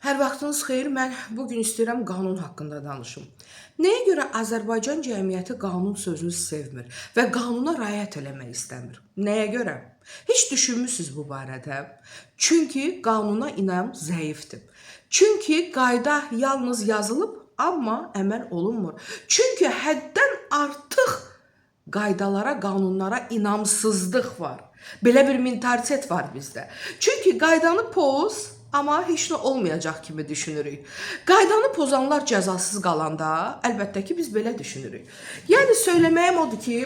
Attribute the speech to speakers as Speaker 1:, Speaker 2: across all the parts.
Speaker 1: Hər vaxtınız xeyir. Mən bugün istəyirəm qanun haqqında danışım. Nəyə görə Azərbaycan cəmiyyəti qanun sözünü sevmir və qanuna riayət eləmək istəmir? Nəyə görə? Heç düşünmüsünüz bu barədə? Çünki qanuna inam zəifdir. Çünki qayda yalnız yazılıb, amma əməl olunmur. Çünki həddən artıq qaydalara, qanunlara inamsızlıq var. Belə bir mentalitet var bizdə. Çünki qaydanı poz, amma heç nə olmayacaq kimi düşünürük. Qaydanı pozanlar cəzasız qalanda, əlbəttə ki, biz belə düşünürük. Yəni, söyləməyim odur ki,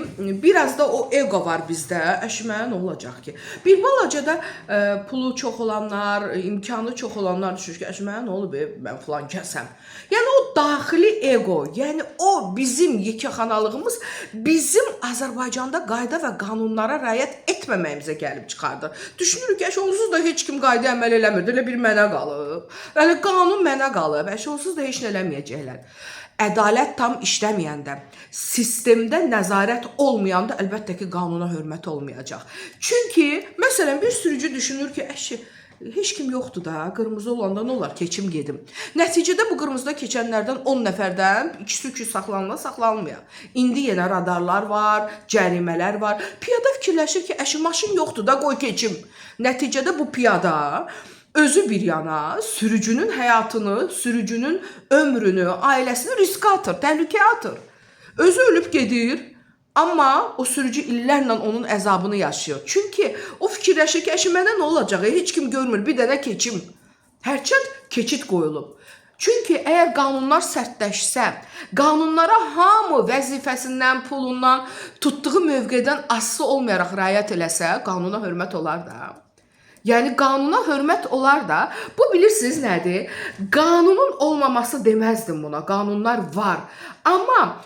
Speaker 1: biraz da o ego var bizdə. Mənə nə olacaq ki? Bir balaca da pulu çox olanlar, imkanı çox olanlar düşünür ki, mənə nə olub, mən filan kəsəm. Yəni, o daxili ego, yəni o bizim yekəxanalığımız bizim Azərbaycanda qayda və qanunlara riayət etməməyimizə gəlib çıxardır. Düşünürük ki, onsuz da heç kim qayda əməl eləmir. Elə bir mənə qalıb. Yəni, qanun mənə qalıb. Onsuz da heç nə eləməyəcəklər. Ədalət tam işləməyəndə, sistemdə nəzarət olmayanda əlbəttə ki, qanuna hörmət olmayacaq. Çünki, məsələn, bir sürücü düşünür ki, heç kim yoxdur da, qırmızı olanda nə olar, keçim gedim. Nəticədə bu qırmızıda keçənlərdən 10 nəfərdən ikisi saxlanmaya. İndi yenə radarlar var, cərimələr var. Piyada fikirləşir ki, maşın yoxdur da, qoy keçim. Nəticədə bu piyada özü bir yana sürücünün həyatını, sürücünün ömrünü, ailəsini riskə atır, təhlükəyə atır. Özü ölüb gedir, amma o sürücü illərlə onun əzabını yaşayır. Çünki o fikirləşir ki, mənə nə olacaq, heç kim görmür, bir dənə keçim. Hərçənd keçid qoyulub. Çünki əgər qanunlar sərtləşsə, qanunlara hamı vəzifəsindən, pulundan, tutduğu mövqedən asılı olmayaraq riayət eləsə, qanuna hörmət olar da. Yəni, qanuna hörmət olar da, bu bilirsiniz nədir? Qanunun olmaması deməzdim buna, qanunlar var. Amma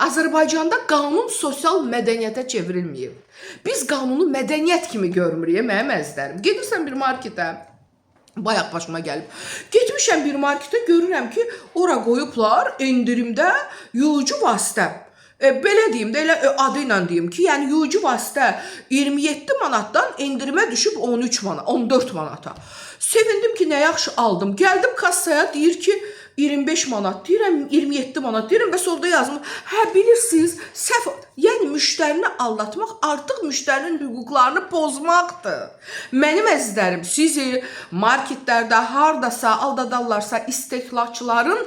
Speaker 1: Azərbaycanda qanun sosial mədəniyyətə çevrilməyib. Biz qanunu mədəniyyət kimi görmürük, mənim əzizlərim. Gedirsən bir marketə, bayaq başıma gəlib. Getmişəm bir marketə, görürəm ki, ora qoyublar endirimdə yuyucu vasitə. Belə deyim də, elə adı ilə deyim ki, yəni yuyucu vasitə 27 manatdan endirimə düşüb 14 manata. Sevindim ki, nə yaxşı aldım. Gəldim kassaya, deyir ki, 25 manat, deyirəm 27 manat, deyirəm və sonra yazım. Bilirsiniz, səhv, yəni müştərini aldatmaq artıq müştərinin hüquqlarını pozmaqdır. Mənim əzizlərim, sizi marketlərdə hardasa aldadarlarsa istehlakçıların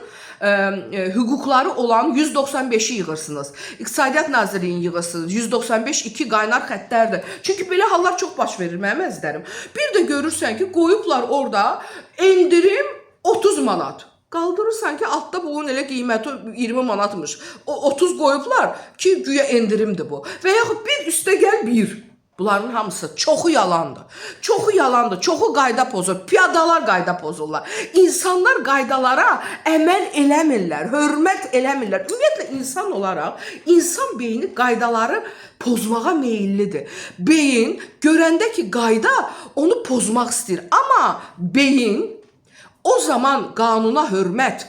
Speaker 1: hüquqları olan 195-i yığırsınız. İqtisadiyyat Nazirliyini yığırsınız. 195-2 qaynar xəttlərdir. Çünki belə hallar çox baş verir, mənim əzizlərim. Bir də görürsən ki, qoyublar orada endirim 30 manat. Qaldırırsan ki, altda bunun elə qiyməti 20 manatmış. O 30 qoyublar ki, güya endirimdir bu. Və yaxud bir üstə gəl bir. Bunların hamısı çoxu yalandır. Çoxu yalandır, çoxu qayda pozur. Piyadalar qayda pozurlar. İnsanlar qaydalara əməl eləmirlər, hörmət eləmirlər. Ümumiyyətlə, insan olaraq, insan beyni qaydaları pozmağa meyillidir. Beyin görəndə ki, qayda onu pozmaq istəyir. Amma beyin o zaman qanuna hörmət,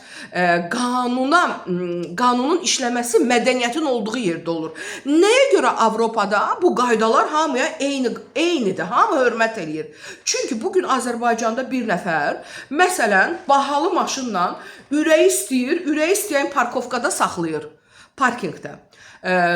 Speaker 1: qanunun işləməsi mədəniyyətin olduğu yerdə olur. Nəyə görə Avropada bu qaydalar hamıya eynidir, hamı hörmət eləyir. Çünki bugün Azərbaycanda bir nəfər, məsələn, bahalı maşınla ürəyi istəyən parkovkada saxlayır, parkingdə.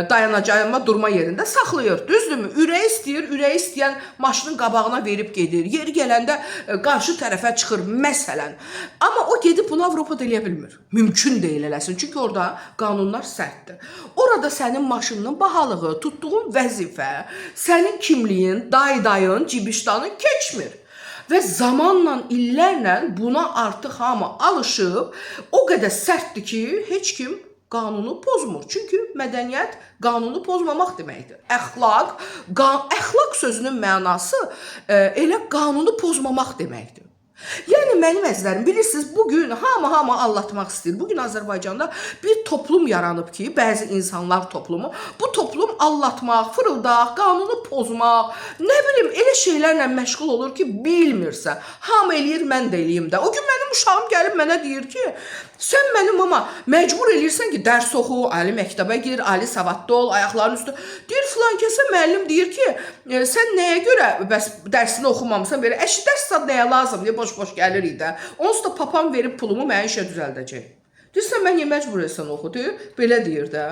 Speaker 1: Dayanacağıma durma yerində saxlayır, düzdürmü? Ürəyi istəyən maşının qabağına verib gedir, yeri gələndə qarşı tərəfə çıxır, məsələn. Amma o gedib bunu Avropada eləyə bilmir. Mümkün deyil eləsin, çünki orada qanunlar sərtdir. Orada sənin maşının bahalığı, tutduğun vəzifə, sənin kimliyin, dayın, cibişdanın keçmir. Və zamanla, illərlə buna artıq hamı alışıb, o qədər sərtdir ki, heç kim qanunu pozmur. Çünki mədəniyyət qanunu pozmamaq deməkdir. Əxlaq sözünün mənası elə qanunu pozmamaq deməkdir. Yəni, mənim əzizlərim, bilirsiniz, bugün hamı allatmaq istəyir. Bugün Azərbaycanda bir toplum yaranıb ki, bəzi insanlar toplumu, bu toplum allatmaq, fırıldaq, qanunu pozmaq, nə bilim, elə şeylərlə məşğul olur ki, bilmirsən. Hamı eləyir, mən də eləyim də. O gün mənim uşağım gəlib mənə deyir ki, sən mənim ama məcbur eləyirsən ki, dərs oxu, ali məktəbə gir, ali savadlı ol, ayaqların üstü. Deyir, filan kəsə müəllim deyir ki, sən nəyə görə dərsini oxumamısan belə? Dərs nəyə lazım? boş-boş gəlirik də. Onsuz da papam verib pulumu mənə işə düzəldəcək. Deyirsən, mən niyə məcburiyyətsən oxudu? Belə deyir də.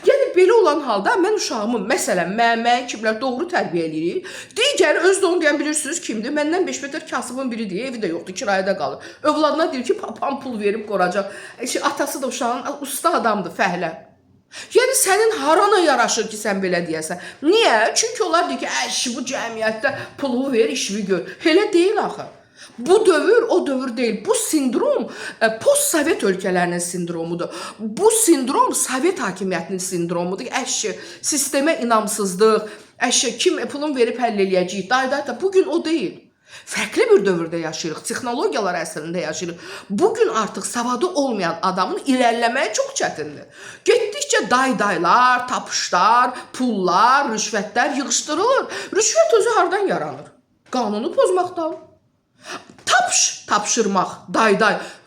Speaker 1: Yəni, belə olan halda mən uşağımı, məsələn, mən kimlər doğru tərbiyə edirik. Digəri öz də onu deyən bilirsiniz kimdir? Məndən 5 metr kasıbın biridir, evi də yoxdur, kirayədə qalır. Övladına deyir ki, papam pul verib qoracaq. Atası da uşağın usta adamdır, fəhlə. Yəni, sənin harana yaraşır ki, sən belə deyəsən? Niyə? Çünki onlar deyir ki, bu cəmiyyətdə pulu ver, işini gör. Elə deyil axı. Bu dövr o dövr deyil. Bu sindrom post-sovet ölkələrinin sindromudur. Bu sindrom Sovet hakimiyyətinin sindromudur. Sistemə inamsızlıq, kim pulun verib həll eləyəcəyik. Da, bugün o deyil. Fərqli bir dövrdə yaşayırıq, texnologiyalar əsrində yaşayırıq. Bugün artıq savadı olmayan adamın irəliləməyi çox çətindir. Getdikcə daylar, tapışlar, pullar, rüşvətlər yığışdırılır. Rüşvət özü hardan yaranır? Qanunu pozmaqdan. Tapşırmaq, day,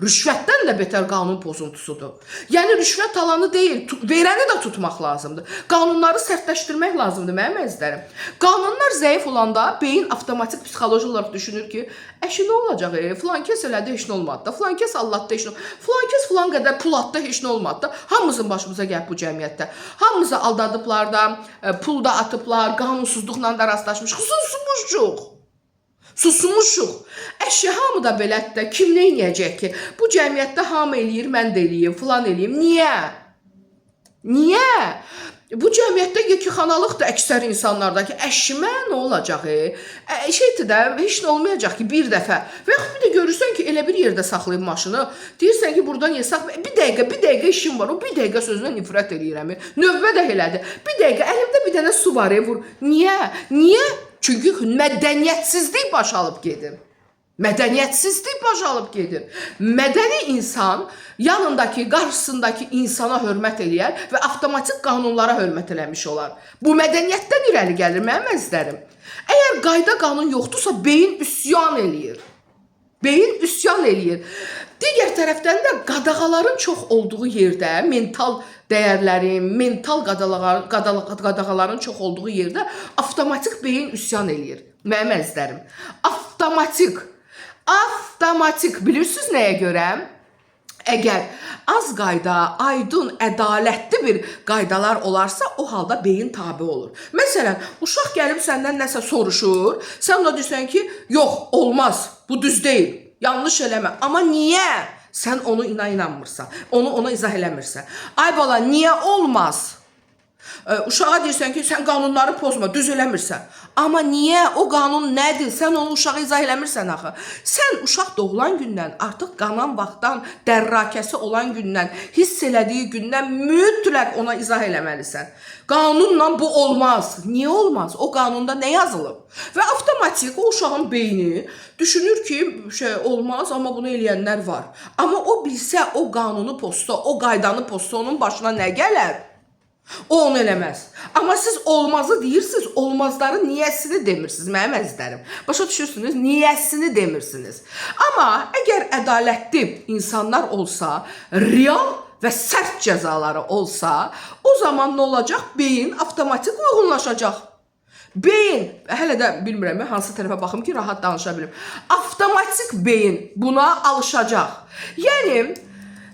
Speaker 1: rüşvətdən də betər qanun pozuntusudur. Yəni, rüşvət alanı deyil, verəni də tutmaq lazımdır. Qanunları sərtləşdirmək lazımdır, mənim əzizlərim. Qanunlar zəif olanda beyin avtomatik psixoloji olaraq düşünür ki, nə olacaq, filan kəs elədi, heç nə olmadı da, filan kəs allatdı, heç nə olmadı, filan kəs filan qədər pul atdı, heç nə olmadı da, hamımızın başımıza gəlib bu cəmiyyətdə. Hamımızı aldadıblar da, pul da atıblar, qanunsuzluqla da rastlaşmış, susmuşuq. Hamı da belədir də, kim nə eləyəcək ki? Bu cəmiyyətdə hamı eləyir, mən də eləyim, filan eləyim. Niyə? Bu cəmiyyətdə yekixanalıq da əksər insanlardakı əşimə nə olacaq? Şeydir də, heç nə olmayacaq ki, bir dəfə. Və yaxud bir də görürsən ki, elə bir yerdə saxlayıb maşını, deyirsən ki, buradan yesaq, bir dəqiqə işim var, o bir dəqiqə sözünə nifrət eləyirəm. Növbə də elədir. Bir dəqiqə, əlimdə bir dənə su var, vur. Niyə? Çünki mədəniyyətsizlik baş alıb gedir. Mədəni insan yanındakı, qarşısındakı insana hörmət eləyər və avtomatik qanunlara hörmət eləmiş olar. Bu mədəniyyətdən irəli gəlir, mənim əzizlərim. Əgər qayda qanun yoxdursa, beyin üsyan eləyir. Digər tərəfdən də qadağaların çox olduğu yerdə, mental dəyərlərin, mental qadağaların çox olduğu yerdə avtomatik beyin üsyan eləyir. Mənim əzizlərim. Avtomatik. Bilirsiniz nəyə görə? Əgər az qayda, aydın, ədalətli bir qaydalar olarsa, o halda beyin tabe olur. Məsələn, uşaq gəlib səndən nəsə soruşur, sən ona deyirsən ki, yox, olmaz, bu düz deyil. Yanlış eləmə. Amma niyə? Sən onu inanmırsan. Ona izah eləmirsən. Ay bala, niyə olmaz? Uşağa deyirsən ki, sən qanunları pozma, düz eləmirsən. Amma niyə? O qanun nədir? Sən onu uşağa izah eləmirsən axı. Sən uşaq doğulan gündən, artıq qanan vaxtdan, dərrakəsi olan gündən, hiss elədiyi gündən mütləq ona izah eləməlisən. Qanunla bu olmaz. Niyə olmaz? O qanunda nə yazılıb? Və avtomatik o uşağın beyni düşünür ki, olmaz, amma bunu eləyənlər var. Amma o bilsə, o qanunu pozsa, o qaydanı pozsa, onun başına nə gələr? O onu eləməz. Amma siz olmazı deyirsiniz, olmazların niyəsini demirsiniz, mənim əzizlərim. Başa düşürsünüz, niyəsini demirsiniz. Amma əgər ədalətli insanlar olsa, real və sərt cəzaları olsa, o zaman nə olacaq? Beyin avtomatik uyğunlaşacaq. Beyin, hələ də bilmirəm, hansı tərəfə baxım ki, rahat danışa bilim. Avtomatik beyin buna alışacaq. Yəni,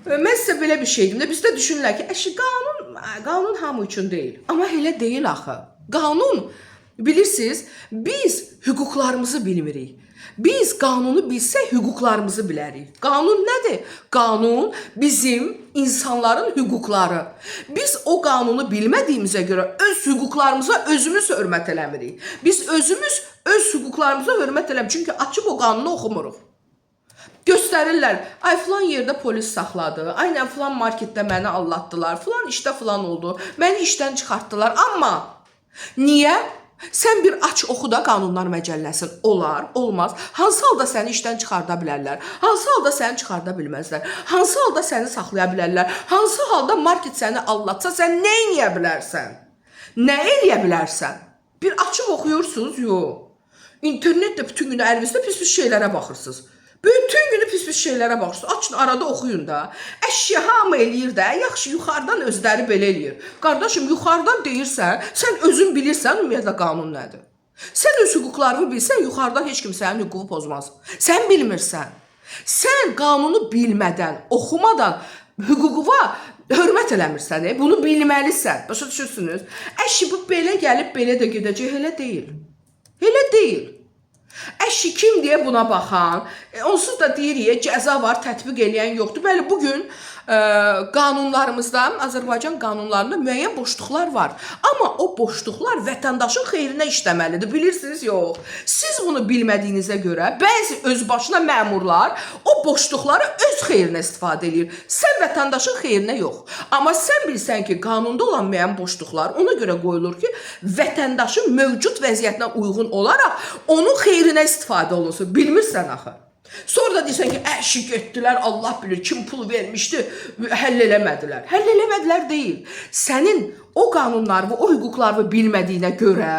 Speaker 1: mən sizə belə bir şey deyim də, bizdə düşünürlər ki, qanun hamı üçün deyil. Amma elə deyil axı. Qanun, bilirsiniz, biz hüquqlarımızı bilmirik. Biz qanunu bilsək, hüquqlarımızı bilərik. Qanun nədir? Qanun bizim insanların hüquqları. Biz o qanunu bilmədiyimizə görə öz hüquqlarımıza özümüz hörmət eləmirik. Biz özümüz öz hüquqlarımıza hörmət eləmirik. Çünki açıb o qanunu oxumuruq. Göstərirlər, ay filan yerdə polis saxladı, aynən filan marketdə məni allatdılar, filan işdə filan oldu, məni işdən çıxartdılar. Amma niyə? Sən bir aç oxu da qanunlar məcəlləsin. Olar, olmaz. Hansı halda səni işdən çıxarda bilərlər? Hansı halda səni çıxarda bilməzlər? Hansı halda səni saxlaya bilərlər? Hansı halda market səni allatsa, sən nə eləyə bilərsən? Nə eləyə bilərsən? Bir açıb oxuyursunuz, yox. İnternetdə bütün günü əlinizdə pis-pis şeylərə baxırsınız. Bütün günü pis-pis şeylərə baxırsınız. Açın, arada oxuyun da. Əşya hamı eləyir də, yaxşı, yuxarıdan özləri belə eləyir. Qardaşım, yuxarıdan deyirsən, sən özün bilirsən, ümumiyyətlə qanun nədir? Sən öz hüquqlarını bilsən, yuxarıdan heç kim sənin hüququ pozmaz. Sən bilmirsən. Sən qanunu bilmədən, oxumadan hüququna hörmət eləmirsən. Bunu bilməlisən. Başa düşürsünüz? Əşi bu belə gəlib, belə də gedəcək. Elə deyil. Elə deyil. Əşi kim deyə buna baxan, onsuz da deyirik, cəza var, tətbiq eləyən yoxdur. Bəli, bugün qanunlarımızda, Azərbaycan qanunlarında müəyyən boşluqlar var. Amma o boşluqlar vətəndaşın xeyrinə işləməlidir. Bilirsiniz, yox. Siz bunu bilmədiyinizə görə bəzi özbaşına məmurlar o boşluqları öz xeyrinə istifadə edir. Sən vətəndaşın xeyrinə yox. Amma sən bilsən ki, qanunda olan müəyyən boşluqlar ona görə qoyulur ki, vətəndaşın mövcud vəziyyətinə uyğun olaraq onun xeyrinə istifadə olunsun. Bilmirsən axı. Sonra da deyirsən ki, əşi getdilər, Allah bilir, kim pul vermişdi, həll eləmədilər. Həll eləmədilər deyil. Sənin o qanunlarını, o hüquqlarını bilmədiyinə görə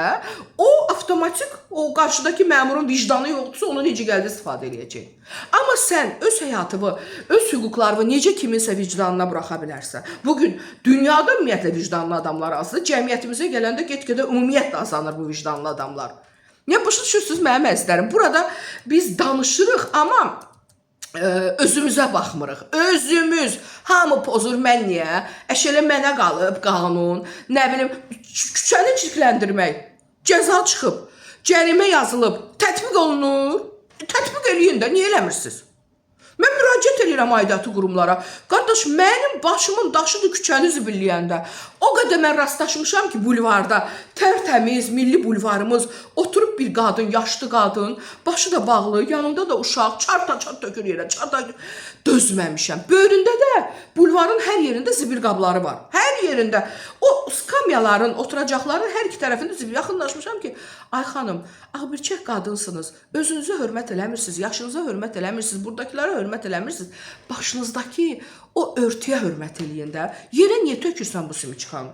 Speaker 1: o avtomatik, o qarşıdakı məmurun vicdanı yoxdursa, onu necə gəldi istifadə edəcək. Amma sən öz həyatını, öz hüquqlarını necə kiminsə vicdanına buraxa bilərsən. Bugün dünyada ümumiyyətlə vicdanlı adamlar azdır. Cəmiyyətimizə gələndə get-gedə ümumiyyətlə azalır bu vicdanlı adamlar. Niyə başa düşürsünüz mənim əzizlərim? Burada biz danışırıq, amma özümüzə baxmırıq. Özümüz, hamı pozur, mən niyə? Əşələ mənə qalıb qanun, nə bilim, küçəni çirkləndirmək, cəza çıxıb, cərimə yazılıb, tətbiq olunur. Tətbiq eləyin də, niyə eləmirsiniz? Mən müraciət edirəm aidiyyatı qurumlara. Qardaş, mənim başımın daşıdır küçəni zibilləyəndə. O qədər mən rastlaşmışam ki, bulvarda tərtəmiz, milli bulvarımız, oturub bir qadın, yaşlı qadın, başı da bağlı, yanında da uşaq, çarta-çart tökür yerə, dözməmişəm. Böyründə də bulvarın hər yerində zibil qabları var. Hər yerində. O skamyaların, oturacaqların hər iki tərəfində zibil. Yaxınlaşmışam ki, ay xanım, ağbirçək qadınsınız, özünüzə hörmət eləmirsiniz, yaşınıza hörmət eləmirsiniz, buradakilara hörmət eləmirsiniz. Başınızdakı o örtüyə hörmət eləyin də. Yerə niyə tökürsən bu simiçkanı?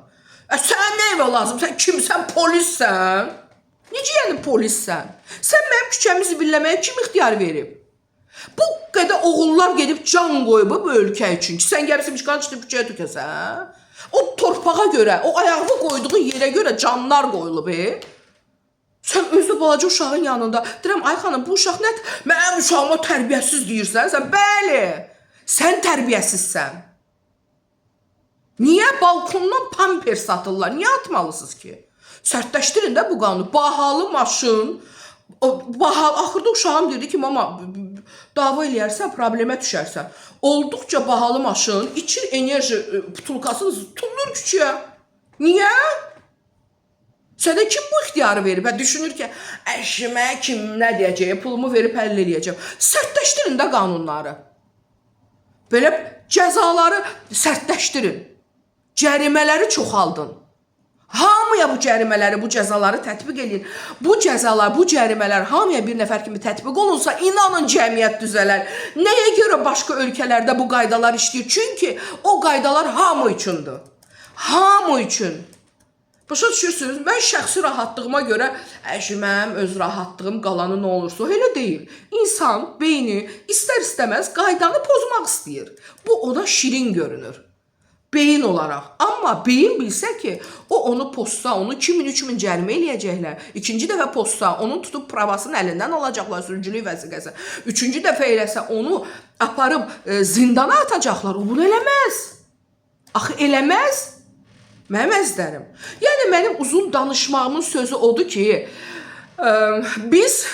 Speaker 1: Sən nə evə lazım? Sən kimsən? Polissən? Necə yəni polissən? Sən mənim küçəmi zibilləməyə kim ixtiyar verib? Bu qədər oğullar gedib can qoyub bu ölkə üçün ki, sən gəlib simiçkanı çıxıb küçəyə tökəsən? O torpağa görə, o ayağını qoyduğun yerə görə canlar qoyulub. Sən özü balaca uşağın yanında, deyirəm, ay xanım, bu uşaq nə? Mənim uşağıma tərbiyəsiz deyirsən? Sən, bəli, sən tərbiyəsizsən. Niyə balkondan pamper satırlar? Niyə atmalısınız ki? Sərtləşdirin də bu qanunu. Bahalı maşın, axırda uşağım dedi ki, mama, dava eləyərsən, problemə düşərsən. Olduqca bahalı maşın, içir enerji butulkasını tullur küçüyə. Niyə? Sənə kim bu ixtiyarı verib? Düşünür ki, əşimə kim nə deyəcək, pulumu verib həll eləyəcəm. Sərtləşdirin də qanunları. Belə cəzaları sərtləşdirin. Cərimələri çoxaldın. Hamıya bu cərimələri, bu cəzaları tətbiq edin. Bu cəzalar, bu cərimələr hamıya bir nəfər kimi tətbiq olunsa, inanın cəmiyyət düzələr. Nəyə görə başqa ölkələrdə bu qaydalar işləyir? Çünki o qaydalar hamı üçündür. Hamı üçün. Başa düşürsünüz, mən şəxsi rahatlığıma görə, mənim öz rahatlığım qalanı nə olursa, elə deyil. İnsan, beyni istər-istəməz qaydanı pozmaq istəyir. Bu ona şirin görünür. Beyin olaraq. Amma beyin bilsə ki, o onu pozsa, onu 2000-3000 cərimə eləyəcəklər. İkinci dəfə pozsa, onun tutub pravasını əlindən alacaqlar, sürücülük vəsiqəsi. Üçüncü dəfə eləsə, onu aparıb zindana atacaqlar. O bunu eləməz. Axı eləməz. Mənim əzizlərim. Yəni, mənim uzun danışmağımın sözü odur ki, biz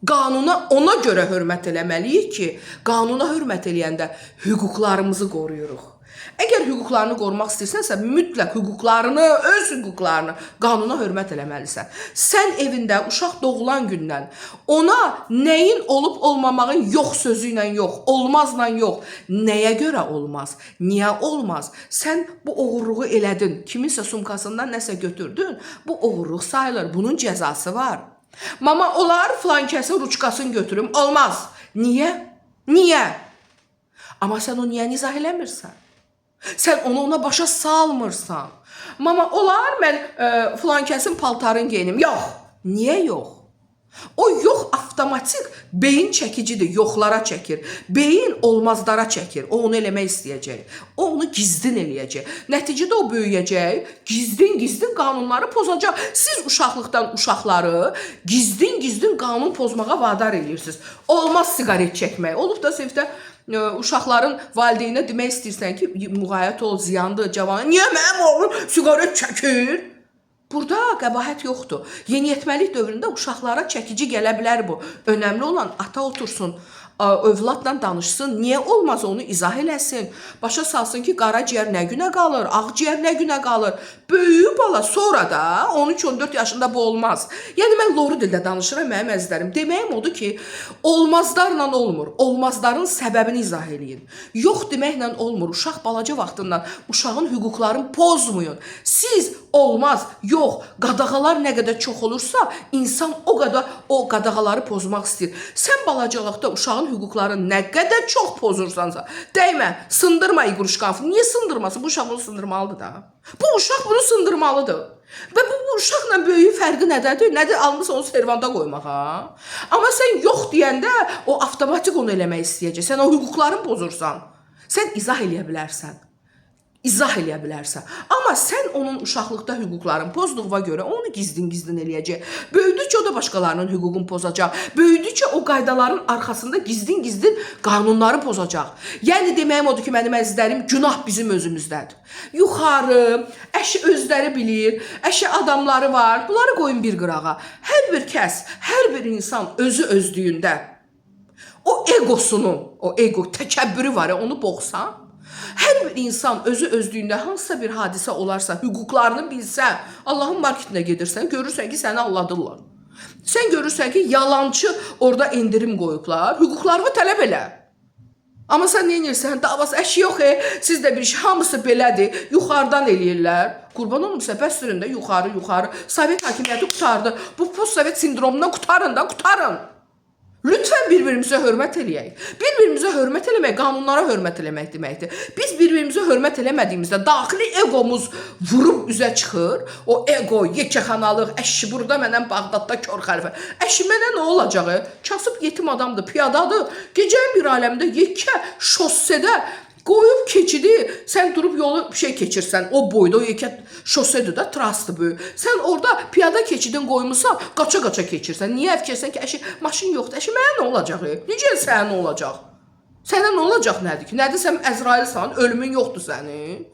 Speaker 1: qanuna ona görə hörmət eləməliyik ki, qanuna hörmət eləyəndə hüquqlarımızı qoruyuruq. Əgər hüquqlarını qorumaq istəyirsənsə, mütləq hüquqlarını, öz hüquqlarını qanuna hörmət eləməlisən. Sən evində uşaq doğulan gündən ona nəyin olub olmamağın yox sözü ilə yox, olmazla yox, nəyə görə olmaz, niyə olmaz? Sən bu oğurluğu elədin, kiminsə sumkasından nəsə götürdün, bu oğurluq sayılır, bunun cəzası var. Mama, olar filankəsin ruçkasını götürüm, olmaz. Niyə? Niyə? Amma sən o niyə izah eləmirsən? Sən onu ona başa salmırsan. Mama, olar mən filankəsin paltarını geyinim. Yox. Niyə yox? O yox avtomatik beyin çəkicidir, yoxlara çəkir. Beyin olmazlara çəkir. O onu eləmək istəyəcək. O onu gizlin eləyəcək. Nəticədə o böyüyəcək, gizlin qanunları pozacaq. Siz uşaqlıqdan uşaqları gizlin qanun pozmağa vadar edirsiniz. Olmaz siqaret çəkmək. Olub da sinifdə uşaqların valideyninə demək istəyirsən ki, müğayət ol, ziyandır, cavan. Niyə mənim oğlum siqaret çəkir? Burada qəbahət yoxdur. Yeniyetməlik dövründə uşaqlara çəkici gələ bilər bu. Önəmli olan ata otursun, övladla danışsın, niyə olmaz onu izah eləsin. Başa salsın ki, qaraciyər nə günə qalır, ağciyər nə günə qalır. Böyüyüb bala, sonra da 13-14 yaşında bu olmaz. Yəni mən loru dildə danışıram mənim əzizlərim. Deməyim odur ki, olmazlarla olmur. Olmazların səbəbini izah eləyin. Yox deməklə olmur. Uşaq balaca vaxtından uşağın hüquqlarını pozmayın. Siz olmaz, yox, qadağalar nə qədər çox olursa, insan o qədər o qadağaları pozmaq istəyir. Sən balacalıqda uşağın hüquqlarını nə qədər çox pozursansa, dəymə, sındırma iqruşkanı. Niyə sındırmasın? Bu uşaq bunu sındırmalıdır da. Bu uşaq bunu sındırmalıdır. Və bu uşaqla böyüyün fərqi nədədir? Nədir? Almısa onu servanda qoymağa. Amma sən yox deyəndə o avtomatik onu eləmək istəyəcək. Sən o hüquqlarını pozursan. Sən izah eləyə bilərsən. İzah eləyə bilərsən. Amma sən onun uşaqlıqda hüquqlarını pozduğuna görə onu gizlin eləyəcək. Böyüdükcə o da başqalarının hüququnu pozacaq. Böyüdükcə o qaydaların arxasında gizlin qanunları pozacaq. Yəni deməyim odur ki, mənim əzizlərim, günah bizim özümüzdədir. Yuxarı, əşi özləri bilir, əşi adamları var. Bunları qoyun bir qırağa. Hər bir kəs, hər bir insan özü özlüyündə o egosunu, o ego təkəbbürü var ya, onu boğsan, hər bir insan özü özlüyündə hansısa bir hadisə olarsa, hüquqlarını bilsə, Allahın marketinə gedirsən, görürsən ki, səni alladırlar. Sən görürsən ki, yalancı orada endirim qoyublar, hüquqlarını tələb elə. Amma sən nə edirsən? Davası əşi yox, siz də bir şey, hamısı belədir, yuxarıdan eləyirlər. Qurban olum, səbəstürün də yuxarı. Sovet hakimiyyəti qutardı. Bu post-sovet sindromundan qutarın da, qutarın. Lütfən bir-birimizə hörmət eləyək. Bir-birimizə hörmət eləmək, qanunlara hörmət eləmək deməkdir. Biz bir-birimizə hörmət eləmədiyimizdə daxili egomuz vurub üzə çıxır. O ego, yekəxanalıq, əşi burada mənəm Bağdadda kör xəlifə. Əşi mənə nə olacaq? Kasıb yetim adamdır, piyadadır. Gecənin bir aləmində yekə şossedə qoyub keçidi, sən durub yolu bir şey keçirsən, o boyda, o yekə şosedir da, trastı böyük. Sən orada piyada keçidin qoymusan, qaça-qaça keçirsən. Niyə fikirsən ki, əşi, maşın yoxdur, əşi, mənə nə olacaq? Necə sənə nə olacaq? Sənə nə olacaq nədir ki? Nədir, sən Əzrailsən, ölümün yoxdur sənin.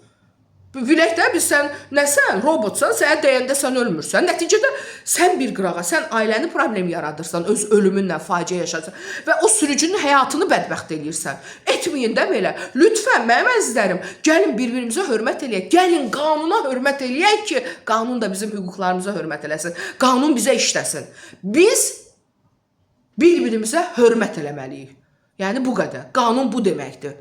Speaker 1: Biləkdə biz sən nəsən, robotsan, sənə deyəndə sən ölmürsən. Nəticədə sən bir qırağa, sən ailəni problem yaradırsan, öz ölümünlə faciə yaşarsan və o sürücünün həyatını bədbəxt eləyirsən. Etməyin də belə. Lütfən, mənim əzizlərim, gəlin bir-birimizə hörmət eləyək, gəlin qanuna hörmət eləyək ki, qanun da bizim hüquqlarımıza hörmət eləsin, qanun bizə işləsin. Biz bir-birimizə hörmət eləməliyik. Yəni bu qədər. Qanun bu deməkdir.